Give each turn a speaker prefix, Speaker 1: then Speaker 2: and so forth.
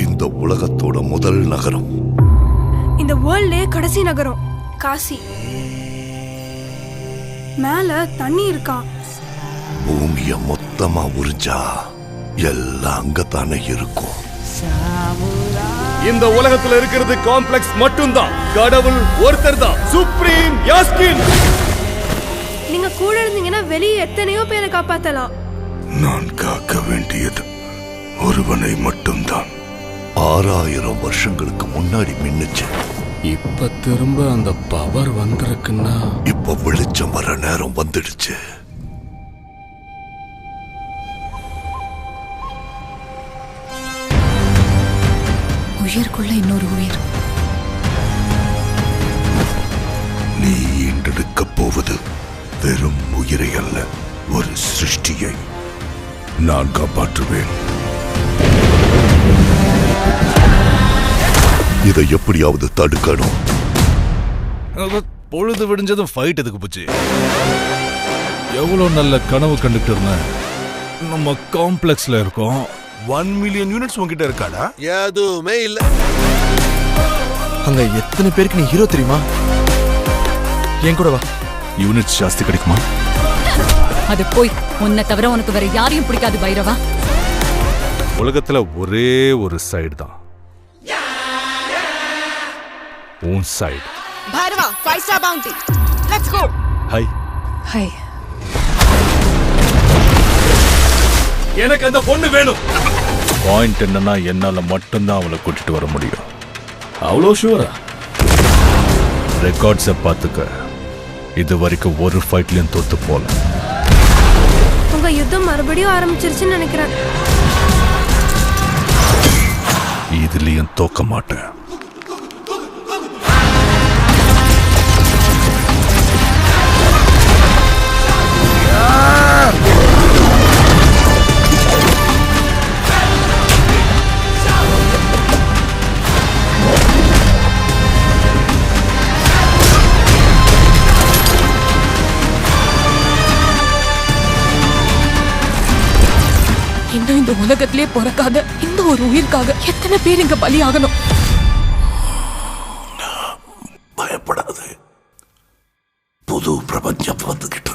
Speaker 1: இந்த உலகத்தோட முதல் நகரம்,
Speaker 2: இந்த வேர்ல்ட்லயே கடைசி நகரம் காசி. மேல தண்ணி இருக்கா?
Speaker 1: பூமிய மொத்தமா உறிஞ்சா எல்லாம் அங்கத்தானே இருக்கும்.
Speaker 3: இந்த உலகத்துல இருக்கிறது காம்ப்ளெக்ஸ் மட்டும்தான். கடவுள் ஒருத்தர் தான், சுப்ரீம் யாஸ்கின்.
Speaker 2: நீங்க கூட இருந்தீங்கன்னா வெளியே எத்தனையோ பேரை காப்பாத்தலாம்.
Speaker 1: நான் காக்க வேண்டியது ஒருவனை மட்டும்தான். 6000 வருஷங்களுக்கு முன்னாடி மின்னுச்சு.
Speaker 4: இப்ப திரும்ப அந்த பவர் வந்திருக்குன்னா
Speaker 1: இப்ப வெளிச்சம் வர நேரம் வந்துடுச்சு.
Speaker 5: உயிர்க்குள்ள இன்னொரு உயிர்.
Speaker 1: நீ ஈண்டெடுக்க போவது வெறும் உயிரை அல்ல, ஒரு சிருஷ்டியை. நான் காப்பாற்றுவேன். இதை எப்படியாவது தடுக்கணும்.
Speaker 6: பொழுது விடிஞ்சதும் ஃபைட் எதுக்கு போச்சு? எவ்வளவு நல்ல கனவு கண்டுட்டு இருந்தேன். நம்ம காம்ப்ளெக்ஸ்ல இருக்கோம்.
Speaker 7: 1 மில்லியன் யூனிட்ஸ் உங்ககிட்ட இருக்காடா?
Speaker 8: எதுவுமே இல்ல.
Speaker 9: அங்க எத்தனை பேருக்கு நீ ஹீரோ தெரியுமா? என் கூட வா.
Speaker 6: யூனிட்ஸ் ஜாஸ்தி கிடைக்குமா?
Speaker 5: அது போய் உன்னை தவிர உனக்கு வேற யாரையும் பிடிக்காது பைரவா.
Speaker 6: உலகத்துல ஒரே ஒரு சைடு தான், உன் side.
Speaker 10: Bairava 5 star bounty. Let's go.
Speaker 6: Hi
Speaker 5: hi.
Speaker 3: எனக்கு அந்த பொண்ணு வேணும்.
Speaker 6: பாயிண்ட் என்னன்னா, என்னால மட்டும்தான் அவளை கூட்டிட்டு வர முடியும். அவ்வளோ ஷூரா? ரெக்கார்ட்ஸை பார்த்துக்க. இது வரைக்கும் ஒரு ஃபைட்லயும் தோத்து போல.
Speaker 2: உங்க யுத்தம் மறுபடியும் ஆரம்பிச்சிருச்சுன்னு நினைக்கிறேன்.
Speaker 6: இதுலயும் தோக்க மாட்டேன்.
Speaker 5: இன்னும் இந்த உலகத்திலே பிறக்காத இந்த ஒரு உயிர்க்காக எத்தனை பேர் இங்க பலியாகணும்?
Speaker 1: பயப்படாது, புது பிரபஞ்சம் வந்துகிட்டு